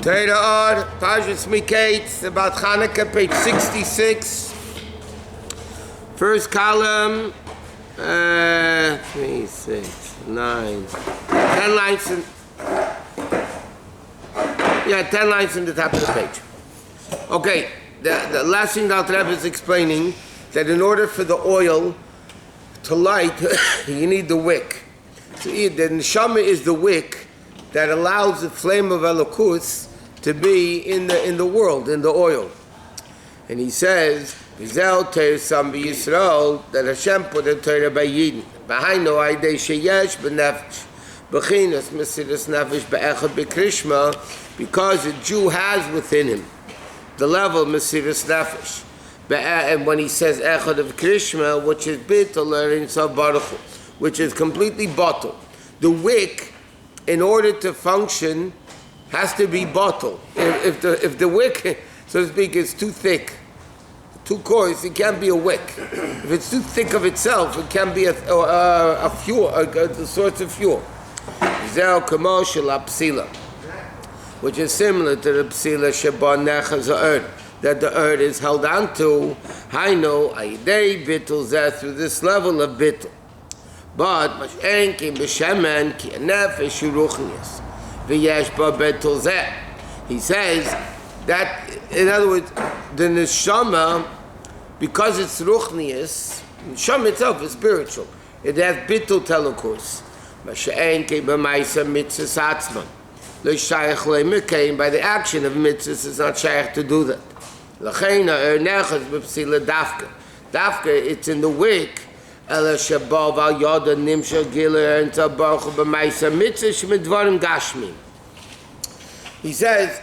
Torah Or Page about Chanukah, page 66. First column, 3, 6, 9, 10 lines in, 10 lines in the top of the page. Okay, the last thing that Rebbe is explaining, that in order for the oil to light, you need the wick. So the neshama is the wick that allows the flame of Elokus to be in the world, in the oil. And he says, that Hashem put a Torah by Yidin. Behind no idea sheyesh b'nefesh, b'chinas mesiras nefesh be'echad b'krishma, because a Jew has within him the level of mesiras nefesh. And when he says echad of krishma, which is bittul learning baruch, which is completely bottled, the wick, in order to function, has to be bottled. If the wick, so to speak, is too thick, too coarse, it can't be a wick. If it's too thick of itself, it can be a fuel, a source of fuel. Zeh commercial psila, which is similar to the psila sheba nechaz ha'erd, that the earth is held on to. Haino ayidei bittul zeh, through this level of bittul. But mashen ki b'shemen ki nefesh ruchnius v'yesh ba bittul zeh. He says that, in other words, the neshama, because it's ruchnius, neshama itself is spiritual. It has bittul telukus. Mashen ki b'maisa mitzvahs atzman lo shayach le'mikein, by the action of mitzvahs is not shayach to do that. L'cheina nechaz b'psila dafka. Dafka, it's in the wick. Ela shabav al yoda nimsha giler and tabaruch b'maisa mitzvah shemidvarim gashmi. He says,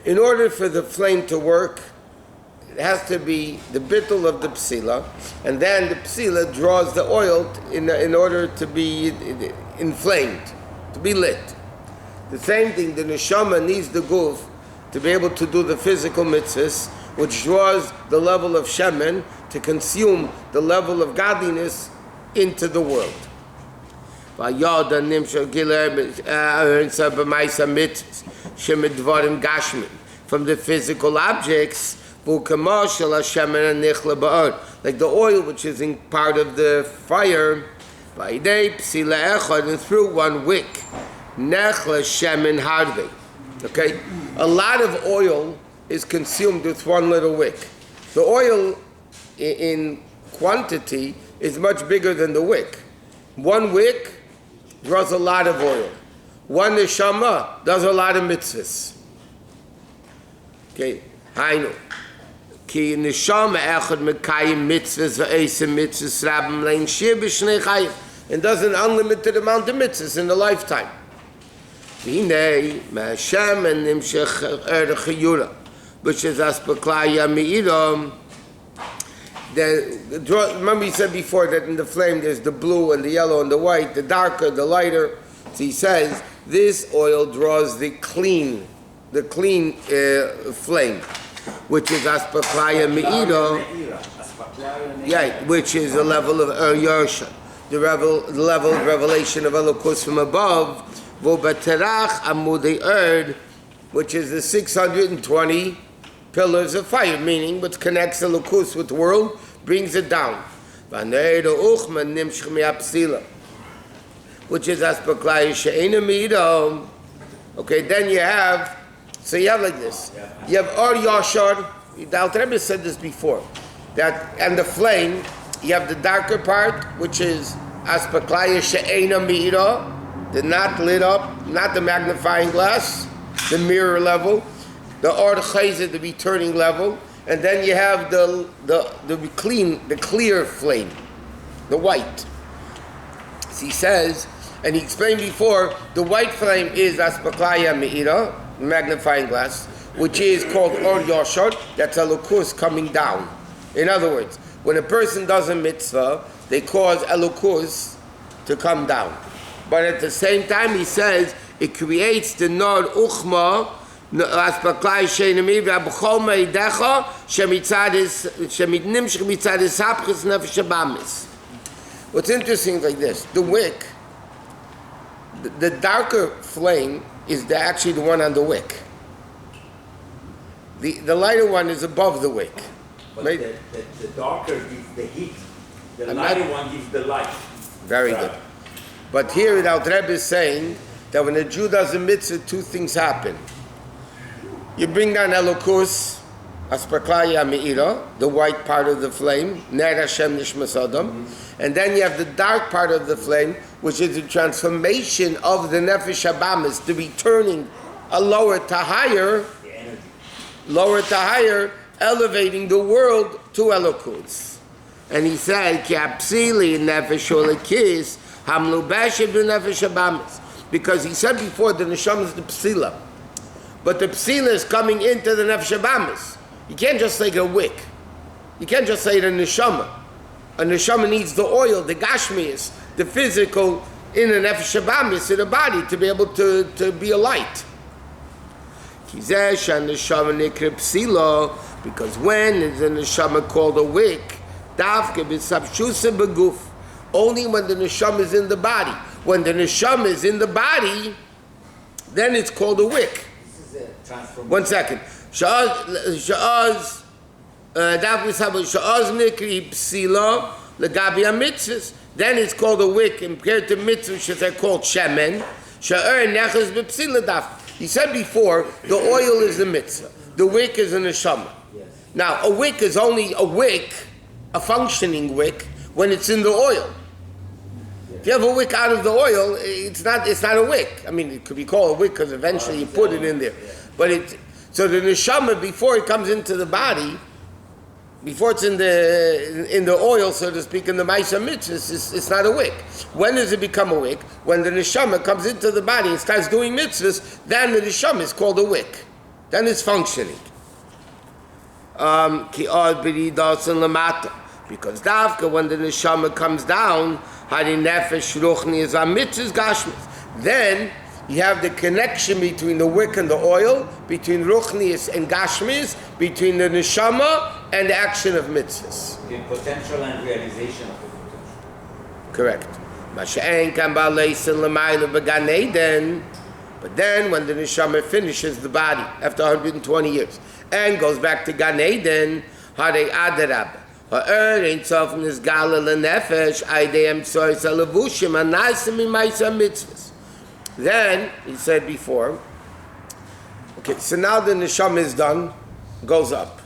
in order for the flame to work, it has to be the bittul of the psila, and then the psila draws the oil in order to be inflamed, to be lit. The same thing, the neshama needs the guf to be able to do the physical mitzvahs, which draws the level of shemen to consume the level of godliness into the world. From the physical objects, like the oil which is in part of the fire, and through one wick. Okay, a lot of oil is consumed with one little wick. The oil in quantity is much bigger than the wick. One wick draws a lot of oil. One neshama does a lot of mitzvahs. Okay, Hainu. Ki neshama echad mekayim mitzvahs v'esim mitzvahs rabim lein shir b'shnei chayim, and does an unlimited amount of mitzvahs in a lifetime. V'hinei ma'ashem and nimshech chayura, which is aspaklaya me'iram. Remember he said before that in the flame there's the blue and the yellow and the white, the darker, the lighter. So he says this oil draws the clean flame, which is aspaklaya me'ira, which is the level of Yersha, the level of revelation of Elokus from above, Vobaterach amudei erd, which is the 620 pillars of fire, meaning which connects Elokus with the world, brings it down. Which is aspaklaya she'ena me'ira. Okay, then you have like this. You have Or Yashar. The Rebbe said this before. That and the flame, you have the darker part, which is aspaklaya she'ena me'ira, the not lit up, not the magnifying glass, the mirror level, the Or Chayzid, the returning level, and then you have the clear flame, the white. So he says, and he explained before, the white flame is aspaklaya me'ira, magnifying glass, which is called Or Yashar, that's Elokus coming down. In other words, when a person does a mitzvah, they cause Elokus to come down. But at the same time, he says, it creates the Nor Uchma, aspaklaya she'enemi v'abchol me'idecha shemitzad hapchus nefesh abamis. What's interesting is like this, the wick, The darker flame is actually the one on the wick. The lighter one is above the wick. But the darker gives the heat. The lighter one gives the light. Very good. But here the Rebbe is saying that when a Jew does a mitzvah, two things happen. You bring down Elokus, Asperklaya Me'ira, the white part of the flame, Ner Hashem Nishmas Adam, and then you have the dark part of the flame, which is the transformation of the Nefesh Habamis, to be turning a lower to higher, elevating the world to Elokus. And he said, Ki apsili nefesh olekis hamlu b'eshet b'nefesh habamis. Because he said before the neshama is the psila, but the psila is coming into the nefesh habamis. You can't just say a wick. You can't just say the neshama. A neshama needs the oil, the gashmias, the physical in the nefesh habamis, in the body, to be able to be a light. Because when is the neshama called a wick, only when the neshama is in the body. When the neshama is in the body, then it's called a wick. This is a transformation. 1 second. Then it's called a wick, compared to mitzvahs that are called shemen. He said before, the oil is the mitzvah. The wick is a neshama. Yes. Now, a wick is only a wick, a functioning wick, when it's in the oil. Yes. If you have a wick out of the oil, it's not a wick. I mean, it could be called a wick because eventually you put it in there. Yeah. But so the neshama, before it comes into the body, before it's in the oil, so to speak, in the Maisa mitzvahs, it's not a wick. When does it become a wick? When the neshama comes into the body and starts doing mitzvahs, then the neshama is called a wick. Then it's functioning. Because davka, when the neshama comes down, then you have the connection between the wick and the oil, between ruchnius and gashmis, between the neshama and the action of mitzvahs. The potential and realization of the potential. Correct. But then when the neshama finishes the body after 120 years and goes back to Gan Eden, Hare Adarab, Ha'er Softness Galil Nefesh, Aidem Sois Alavushim, Anaisim Imaisa Mitzvahs. Then, he said before, okay, so now the neshama is done, goes up.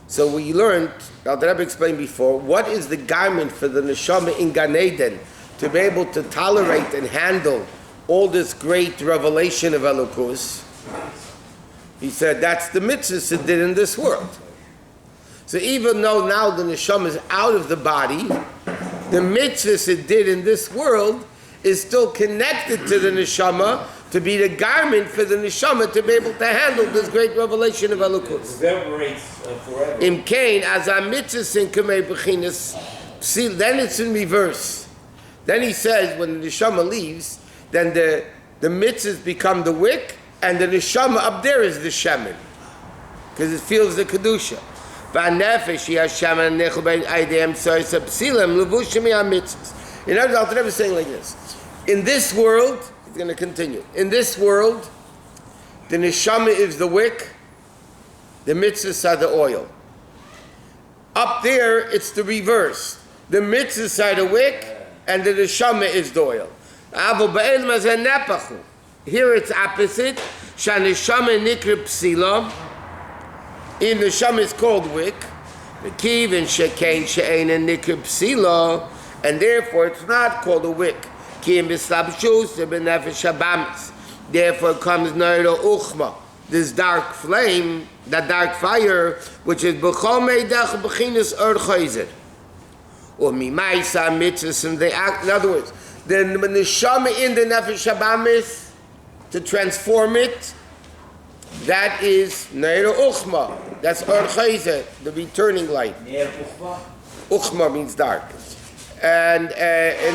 So we learned, now the Rebbe explained before, what is the garment for the neshama in Gan Eden to be able to tolerate and handle all this great revelation of Elokus? He said that's the mitzvahs it did in this world. So even though now the neshama is out of the body, the mitzvahs it did in this world is still connected to the neshama to be the garment for the neshama to be able to handle this great revelation of Elokus. It reverberates forever. Im kain as a mitzvah in kamei bechinas, then it's in reverse. Then he says when the neshama leaves, then the mitzvahs become the wick, and the neshama up there is the shemen, because it feels the kedusha. In other words, the Rebbe is saying like this: in this world, he's going to continue. In this world, the neshama is the wick, the mitzvahs are the oil. Up there, it's the reverse. The mitzvahs are the wick, and the neshama is the oil. Here it's opposite. Shaneshama nikra psila. In the neshama is called wick. Mekiv and shekain she'ein and nikra psila, and therefore it's not called a wick. Ki mislabshus benefesh habamis. Therefore comes neiro uchma, this dark flame, that dark fire, which is b'chol meidach b'chinas ur chayzer. Or mimaisa mitzvahs, and they act. In other words, the neshama in the nefesh habamis, to transform it, that is neiro uchma. That's ur chayzer, the returning light. Uchma means dark, and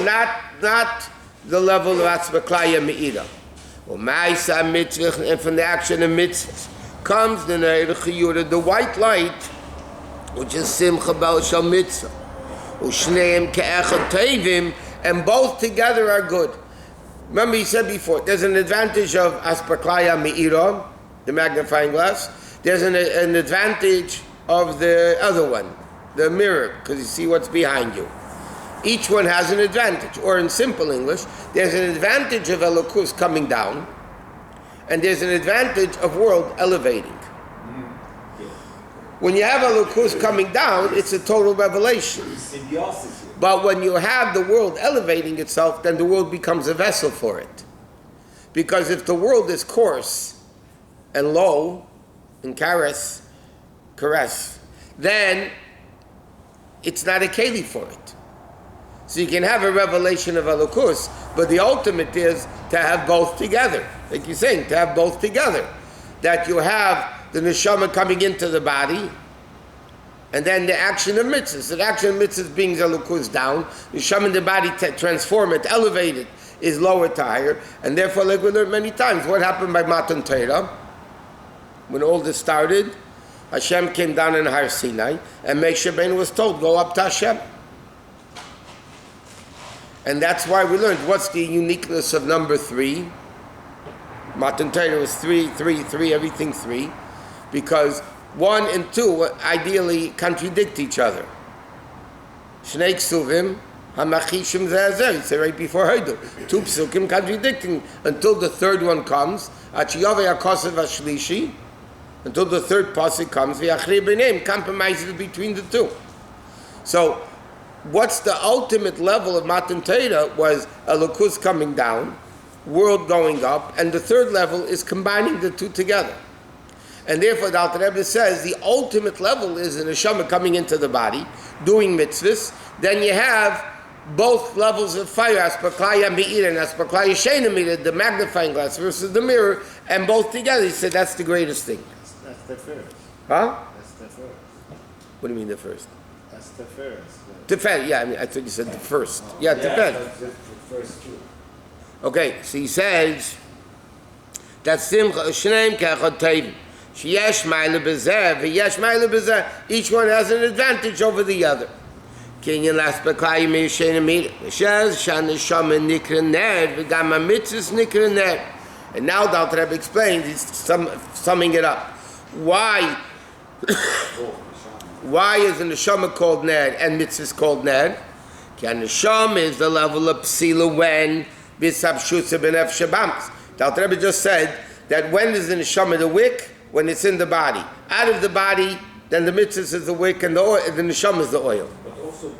not the level of atzmaklaya me'ira. Or ma'isa mitzvah, and from the action of mitzvahs comes the neiro chiyura, the white light, which is simcha bel shal mitzvah. Ushneim ke'echad tevim, and both together are good. Remember he said before, there's an advantage of aspaklaya me'ira, the magnifying glass. There's an advantage of the other one, the mirror, because you see what's behind you. Each one has an advantage. Or in simple English, there's an advantage of elokus coming down, and there's an advantage of world elevating. When you have elokus coming down, it's a total revelation. But when you have the world elevating itself, then the world becomes a vessel for it. Because if the world is coarse and low and caress, then it's not a keli for it. So you can have a revelation of elokus, but the ultimate is to have both together. Like you're saying, to have both together. That you have the neshama coming into the body, and then the action of mitzvahs. So the action of mitzvahs brings elokus down. The neshama in the body transform it, elevate it, is lower to higher. And therefore, like we learned many times, what happened by Matan Torah? When all this started, Hashem came down in Har Sinai, and Moshe Rabbeinu was told, go up to Hashem. And that's why we learned what's the uniqueness of number 3. Matan Torah was 3, everything 3, because 1 and 2 ideally contradict each other. Shnei ksuvim, hamachishim ze'azer, it's right before Haidu. 2 psukim contradicting until the third one comes, achiyavei hakosev hashlishi, until the third pasuk comes, v'yachri b'neim, compromises between the two. So, what's the ultimate level of Matan Torah was elokus coming down, world going up, and the third level is combining the two together. And therefore, the Alter Rebbe says the ultimate level is an neshama coming into the body, doing mitzvahs. Then you have both levels of fire, aspaklaya me'ira and aspaklaya sheina me'ira, the magnifying glass versus the mirror, and both together. He said that's the greatest thing. That's the first. Huh? That's the first. What do you mean the first? That's the first. Tefed, yeah, I thought you said the first. Yeah, Tefed. That's the first two. Okay, so he says that simcha shneim kechad tevim. Sheyesh ma'ile bezeh, v'yesh ma'ile bezeh. Each one has an advantage over the other. Kinyan l'aspaklaya me'yishena me'ira. V'shez shaneshama nikra ner, v'gam ha'mitzvahs nikra ner. And now the Alter Rebbe explains, he's summing it up. Why is the neshama called ner and mitzvahs called ner? Because neshama is the level of psila when b'sabshutza b'nefesh habams. The Alter Rebbe just said that when is the neshama the wick? When it's in the body. Out of the body, then the mitzvahs is the wick and the neshama is the oil. But also,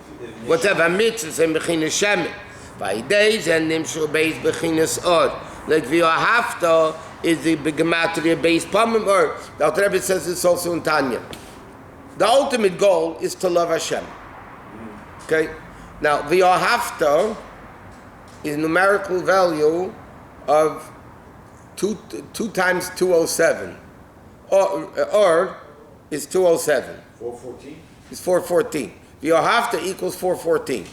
Whatever mitzvahs and bechinas shemen. By days and nimshul beis bechinas or. Like v'yohavta is the begematria beis pamim or. The Alter Rebbe says this also in Tanya. The ultimate goal is to love Hashem. Okay? Now, v'yohavta is numerical value of 2 times 207. Or is 207. 414? It's 414. V'yohavta equals 414.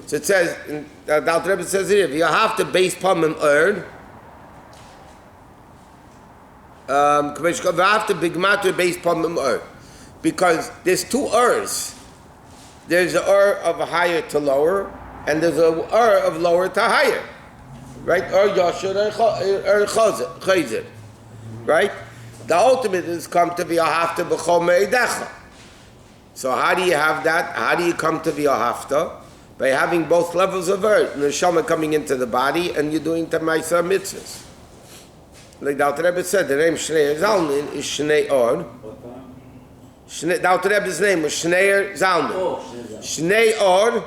So it says, the Alter Rebbe says here, v'yohavta beis pamim or. V'yohavta bigmatu beis pamim or. Because there's 2 urs. There's an ur of higher to lower, and there's an ur of lower to higher. Right? Ur yashir, ur chayzer. Right? The ultimate is come to v'yohavta b'chol me'idecha. So how do you have that? How do you come to v'yohavta? By having both levels of earth. The neshama coming into the body, and you're doing Tamaisa mitzvahs. Like the Alter Rebbe said, the name Shneur Zalman is Shneur. The Alter Rebbe's name was Shneur Zalman. Shneur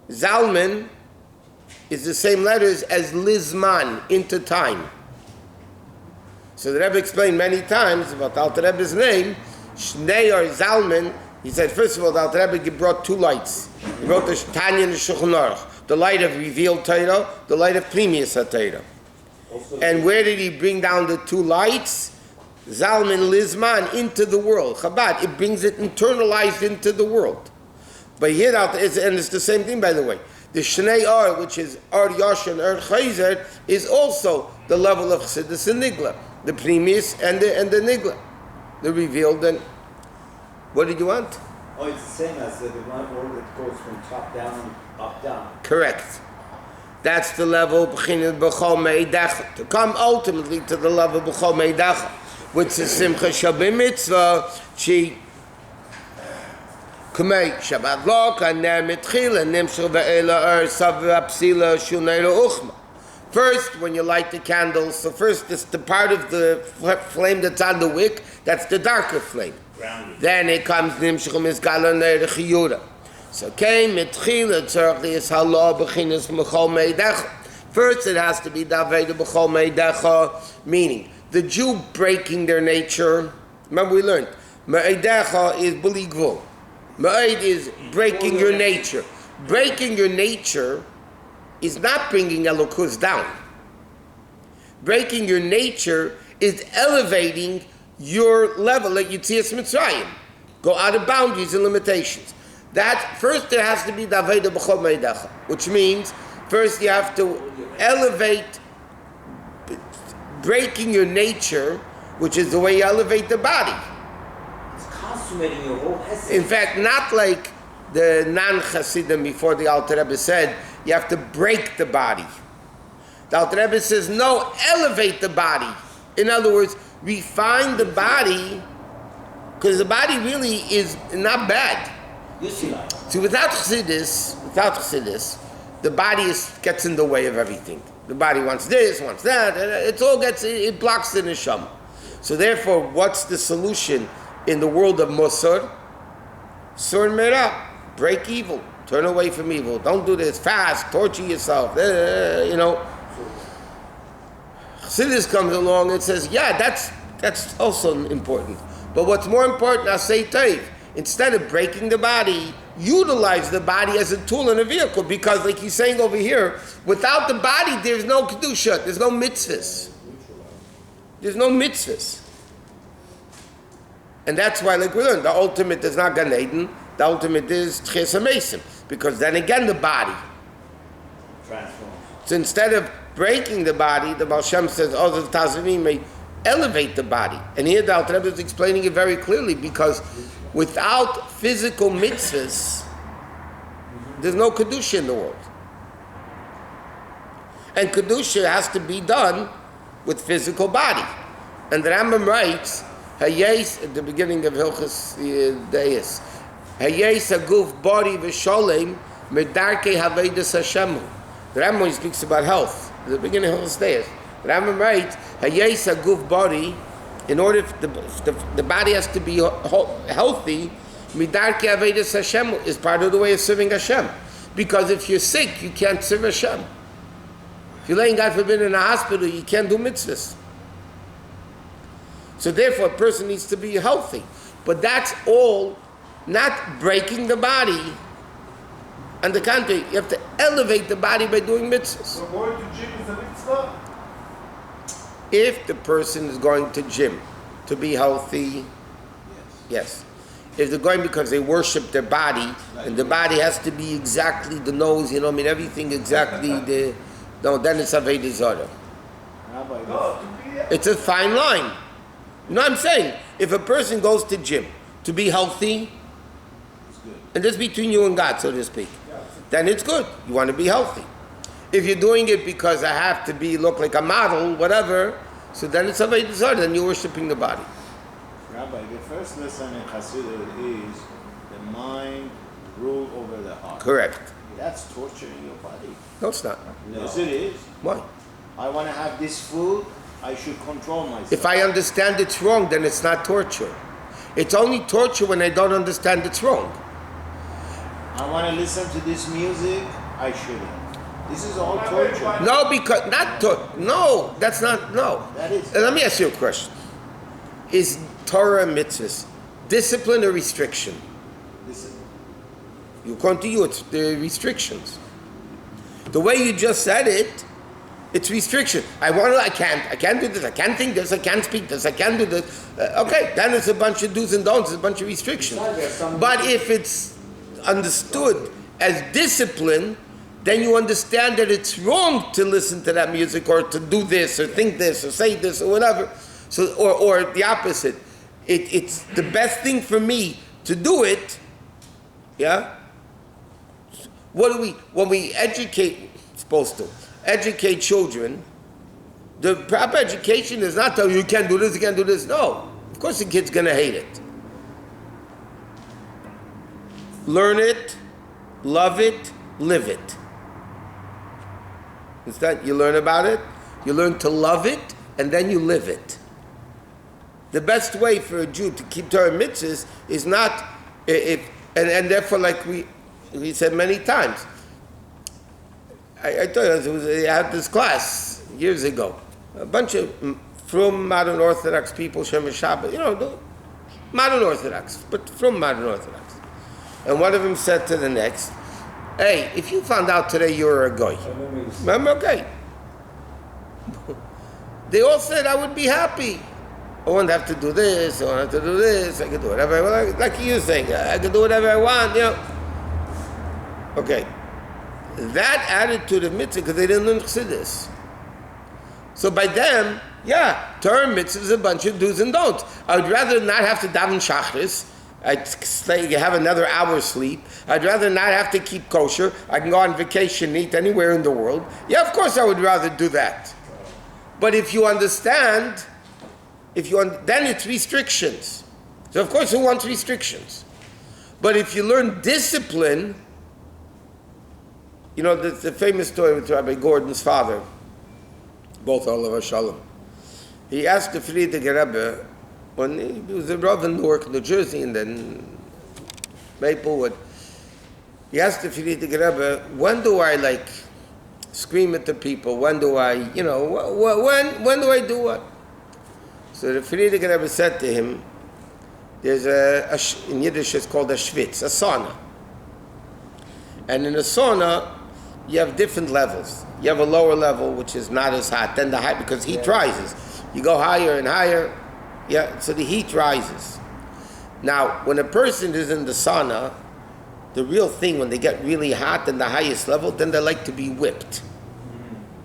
Zalman is the same letters as Lizman, into time. So the Rebbe explained many times about the Alter Rebbe's name, Shneur Zalman. He said, first of all, the Alter Rebbe brought 2 lights. He wrote the Tanya and the Shulchan Aruch, the light of revealed Torah, the light of Pnimius HaTorah. And where did he bring down the 2 lights? Zalman Lizman, into the world. Chabad, it brings it internalized into the world. But here, and it's the same thing, by the way. The Shnei Or, which is Or Yosh and Or Chayzer, is also the level of Chassidus and Nigla. The Pnimius and the Nigla. The revealed and... What did you want? Oh, it's the same as the one order that goes from top down, up down. Correct. That's the level b'chinas b'chol me'idecha. To come ultimately to the level b'chol me'idecha, which is simcha shabim mitzvah, she kumei Shabbat lok aner mitchila nimshel ve'ela savra psila shunayla uchma. First, when you light the candles, so first it's the part of the flame that's on the wick, that's the darker flame. Grounded. Then it comes nimshel mizgala ner chiyura. So came mitchila tzarich is halah b'chinas b'chol me'idecha. First, it has to be daveda b'chol me'idecha, meaning the Jew breaking their nature. Remember we learned me'idecha is b'li gvul. Me'id is breaking your nature. Breaking your nature is not bringing Elokus down. Breaking your nature is elevating your level, like Yitzias Mitzrayim. Go out of boundaries and limitations. That first there has to be Daveda B'chol Meidacha, which means first you have to elevate breaking your nature, which is the way you elevate the body. It's consummating your whole essence. In fact, not like the non-Hasidim before the Alter Rebbe said, you have to break the body. The Alter Rebbe says, no, elevate the body. In other words, refine the body, because the body really is not bad. See, without Chassidus, the body gets in the way of everything. The body wants this, wants that, and it blocks the neshama. So therefore, what's the solution in the world of Musar? Sur Merah, break evil, turn away from evil. Don't do this, fast, torture yourself, Chassidus comes along and says, yeah, that's also important. But what's more important, I say Taiv, instead of breaking the body, utilize the body as a tool and a vehicle, because like he's saying over here, without the body, there's no kedusha, there's no mitzvahs. There's no mitzvahs. And that's why, like we learned, the ultimate is not Gan Eden, the ultimate is Tchias HaMesim, because then again the body transforms. So instead of breaking the body, the Baal Shem says, oh, the Tazavim may elevate the body. And here the Alter Rebbe is explaining it very clearly, because without physical mitzvahs, there's no Kedusha in the world. And Kedusha has to be done with physical body. And the Rambam writes, Hayes, at the beginning of Hilchas Deis, Hayes aguf body v'sholem medarke havedas Hashemu. The Rambam speaks about health. At the beginning of Hilchas Deis, the Rambam writes, Hayes aguf body, in order the body has to be healthy, midarke havedas Hashemu is part of the way of serving Hashem. Because if you're sick, you can't serve Hashem. If you're laying, God forbid, in a hospital, you can't do mitzvahs. So therefore, a person needs to be healthy. But that's all not breaking the body. On the contrary, you have to elevate the body by doing mitzvahs. So going to gym is a mitzvah? If the person is going to gym to be healthy, yes. If they're going because they worship their body, and the body has to be exactly the nose, everything exactly then it's Avodah Zarah. It's a fine line. You know what I'm saying? If a person goes to gym to be healthy, and this is between you and God, so to speak, then it's good. You want to be healthy. If you're doing it because I have to look like a model, whatever, so then it's Avodah Zarah, then you're worshiping the body. Rabbi, the first lesson in Hasidut is the mind rule over the heart. Correct. That's torturing your body. No, it's not. Yes, it is. Why? I want to have this food, I should control myself. If I understand it's wrong, then it's not torture. It's only torture when I don't understand it's wrong. I want to listen to this music, I shouldn't. This is all torture. No, because no, that's not no. That is. Let me ask you a question: is Torah and mitzvahs discipline or restriction? Listen. According to you, it's the restrictions. The way you just said it, it's restriction. I can't do this, I can't think this, I can't speak this, I can't do this. Okay, then it's a bunch of do's and don'ts, it's a bunch of restrictions. But if it's understood as discipline, then you understand that it's wrong to listen to that music or to do this or think this or say this or whatever. So, or the opposite. It's the best thing for me to do it. Yeah. When we educate, supposed to. Educate children. The proper education is not tell you can't do this, you can't do this. No. Of course the kid's going to hate it. Learn it, love it, live it. Instead, you learn about it, you learn to love it, and then you live it. The best way for a Jew to keep Torah mitzvahs is not, and therefore, like we said many times, I told you, I had this class years ago, a bunch of from modern Orthodox people, Shem Shabbat, modern Orthodox, but from modern Orthodox. And one of them said to the next, hey, if you found out today you were a goy, remember, okay. They all said I would be happy. I wouldn't have to do this, I wouldn't have to do this, I could do whatever I want. Like you saying, I could do whatever I want, Okay. That attitude of mitzvah, because they didn't learn chassidus. So by them, Torah mitzvah is a bunch of do's and don'ts. I would rather not have to daven shachris. I'd have another hour sleep. I'd rather not have to keep kosher. I can go on vacation and eat anywhere in the world. Yeah, of course I would rather do that. But if you understand, then it's restrictions. So of course who wants restrictions? But if you learn discipline, the famous story with Rabbi Gordon's father, both Olav Shalom. He asked the Frierdiker Rebbe, when he was a Rav in Newark, New Jersey, and then Maplewood, he asked the Frierdiker Rebbe, when do I scream at the people? When do I, when do I do what? So the Frierdiker Rebbe said to him, there's in Yiddish it's called a schwitz, a sauna. And in a sauna, you have different levels. You have a lower level, which is not as hot. Then the high, because heat rises. You go higher and higher, so the heat rises. Now, when a person is in the sauna, the real thing, when they get really hot in the highest level, then they like to be whipped.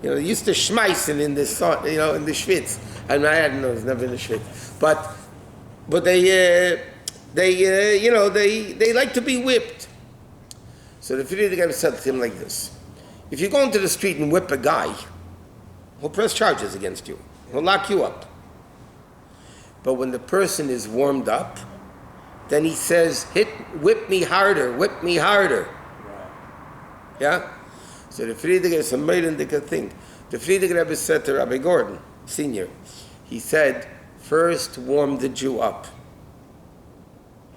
They used to schmeißen in the sauna, in the schwitz. I don't know, it's never in the schwitz. But they like to be whipped. So the Frierdiker said to him like this: if you go into the street and whip a guy, he'll press charges against you. He'll lock you up. But when the person is warmed up, then he says, whip me harder, whip me harder. Yeah? So the Frierdiker is a Meirendike thing. The Frierdiker Rebbe said to Rabbi Gordon, Senior, he said, first warm the Jew up.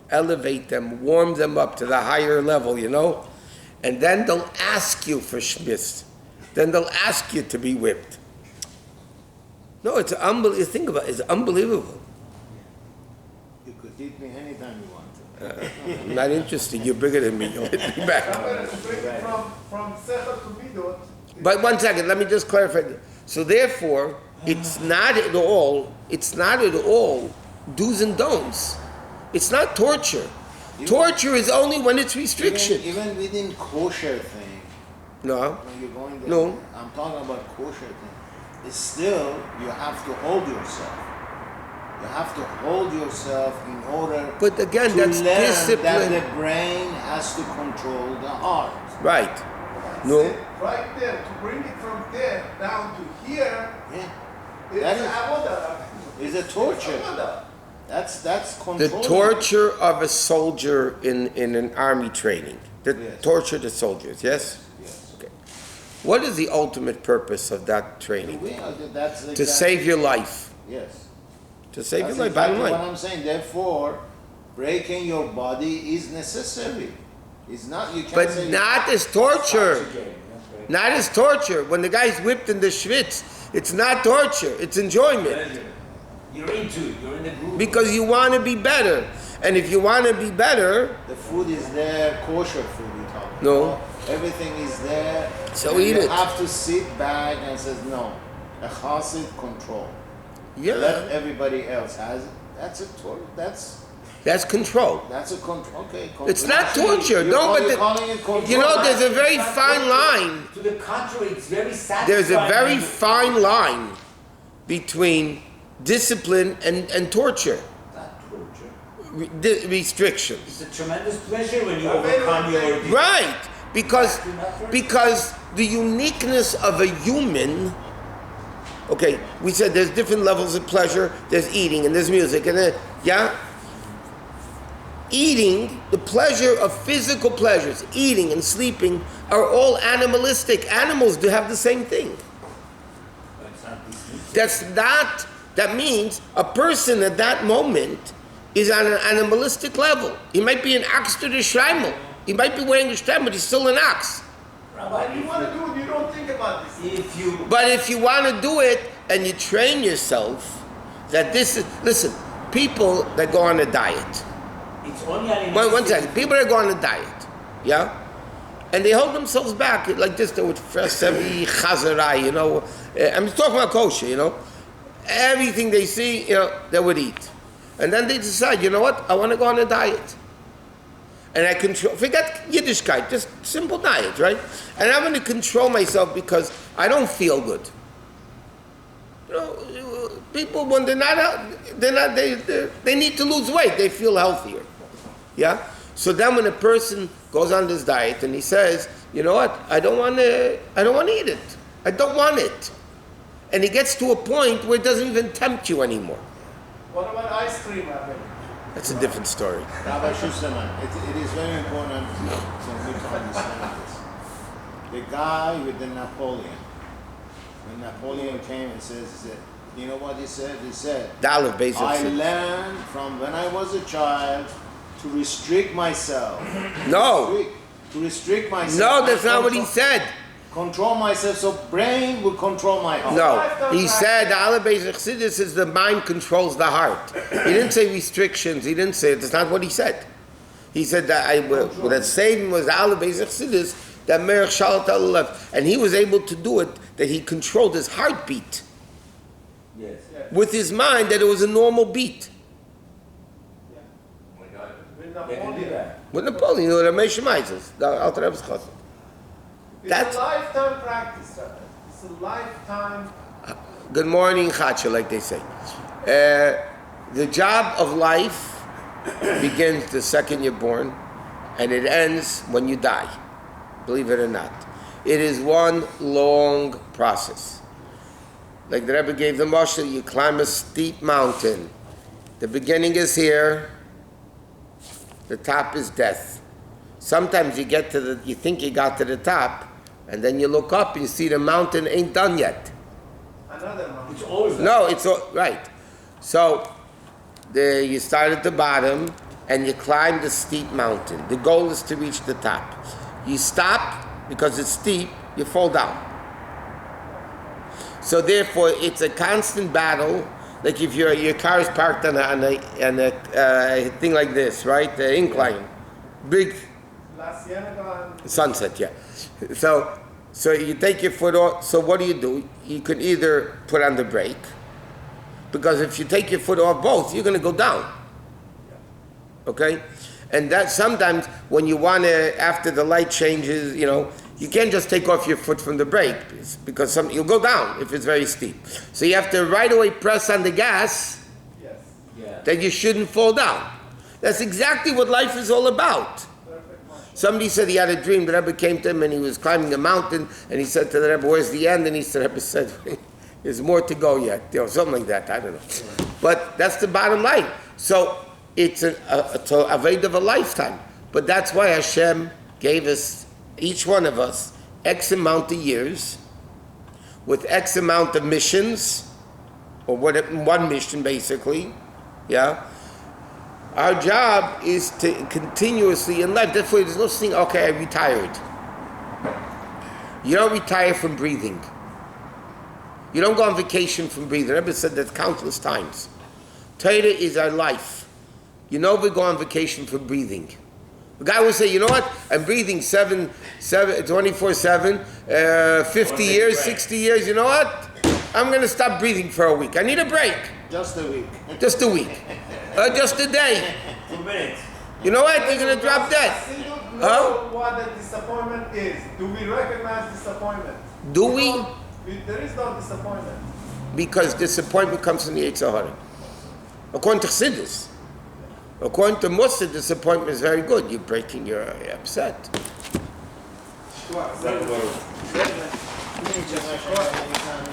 Elevate them, warm them up to the higher level, and then they'll ask you for schmiss. Then they'll ask you to be whipped. No, it's unbelievable. Think about it, it's unbelievable. You could hit me anytime you want to. I'm not interested. You're bigger than me. You'll hit me back. From Sechel to Midot. But one second, let me just clarify. So therefore, it's not at all do's and don'ts. It's not torture. Torture is only when it's restriction. Even within kosher thing. No. When you're going there, No. I'm talking about kosher thing. It's still, you have to hold yourself. You have to hold yourself in order But again, to that's learn discipline. that the brain has to control the heart. Right. No. Right there, to bring it from there down to here, Yeah. it's That is- avodah. It's a torture. Avodah. That's control. The torture of a soldier in an army training. The Yes. torture the soldiers, yes? Yes. Okay. What is the ultimate purpose of that training? That's To exactly- save your life. Yes. To save That's your life, exactly bottom what line. I'm saying. Therefore, breaking your body is necessary. It's not, you can't But say not as torture. Not as torture. When the guy's whipped in the schwitz, it's not torture, it's enjoyment. You're into it. You're in the group. Because you want to be better. And if you want to be better, the food is there, kosher food we're talking No. about. Everything is there. So and eat you it. have to sit back and says no. A chassid control. yeah, Let everybody else has it. That's a that's control. that's a control. Okay. It's not Actually, torture. you're No, but you're calling it control. there's a very fine line. To the contrary, it's very satisfying. There's a very fine line between discipline and torture. Not torture. Restrictions. It's a tremendous pleasure when you overcome your... Right. Because the uniqueness of a human. Okay, we said there's different levels of pleasure. There's eating and there's music and eating, the pleasure of physical pleasures, eating and sleeping, are all animalistic. Animals do have the same thing. That means a person at that moment is on an animalistic level. He might be an ox to the shreimel. He might be wearing a shreimel, but he's still an ox. Rabbi, you want to do it, you don't think about this. But if you want to do it and you train yourself, that this is, listen, people that go on a diet. It's only One second. People that go on a diet, yeah? And they hold themselves back like this, they would first every chazarai, you know. I'm talking about kosher, you know. Everything they see, you know, they would eat. And then they decide, you know what, I want to go on a diet. And I control, forget Yiddishkeit, just simple diet, right? And I'm going to control myself because I don't feel good. You know, people, when they need to lose weight, they feel healthier. Yeah? So then when a person goes on this diet and he says, you know what, I don't want to eat it. I don't want it. And he gets to a point where it doesn't even tempt you anymore. What about ice cream, Rabbi? That's a different story. Rabbi Schusterman, it is very important for me to understand this. The guy with the Napoleon, when Napoleon came and he said, you know what he said? He said, I learned from when I was a child to restrict myself. No. To restrict myself. No, that's not what he said. Control myself so brain will control my heart. No, he said the Alabei Chassidus is the mind controls the heart. He didn't say restrictions. He didn't say it. That's not what he said. He said that that Satan was the Alabei Chassidus that Merech Shalat left, and he was able to do it. That he controlled his heartbeat. Yes. With his mind, that it was a normal beat. Oh my God. With They can do that. With Napoleon, you know what Ramesh Shemaitis, the Alter Rebbe's Chassid. It's a lifetime practice, Rabbi. It's a lifetime. Good morning, Chacha, like they say. The job of life begins the second you're born, and it ends when you die. Believe it or not. It is one long process. Like the Rebbe gave the mashal, you climb a steep mountain. The beginning is here. The top is death. Sometimes you think you got to the top, and then you look up and you see the mountain ain't done yet. Another mountain. It's always No, it's all, right. So you start at the bottom and you climb the steep mountain. The goal is to reach the top. You stop because it's steep, you fall down. So therefore, it's a constant battle. Like if your car is parked on a thing like this, right? The incline, big sunset, yeah. So you take your foot off. So what do? You could either put on the brake, because if you take your foot off both, you're going to go down. Okay, and that sometimes when you want to, after the light changes, you know, you can't just take off your foot from the brake because you'll go down if it's very steep. So you have to right away press on the gas. Yes. Yeah. That you shouldn't fall down. That's exactly what life is all about. Somebody said he had a dream. The Rebbe came to him and he was climbing a mountain, and he said to the Rebbe, "Where's the end?" And the Rebbe said, "There's more to go yet." You know, something like that. I don't know. But that's the bottom line. So it's a aved of a lifetime. But that's why Hashem gave us, each one of us, X amount of years with X amount of missions, or one mission basically, yeah. Our job is to continuously in life. Therefore, there's no thing, okay, I retired. You don't retire from breathing. You don't go on vacation from breathing. Rebbe said that countless times. Torah is our life. You know, we go on vacation for breathing. The guy will say, you know what? I'm breathing 24/7, 50 years, 60 years. You know what? I'm going to stop breathing for a week. I need a break. Just a week. Just a week. Just a day. 2 minutes. You know what? You're going to drop dead. Know what the disappointment is. Do we recognize disappointment? Do we? There is no disappointment. Because disappointment comes from the Yetzer Hara. According to Chassidus. According to Musa, disappointment is very good. You're upset. What? That world. Anytime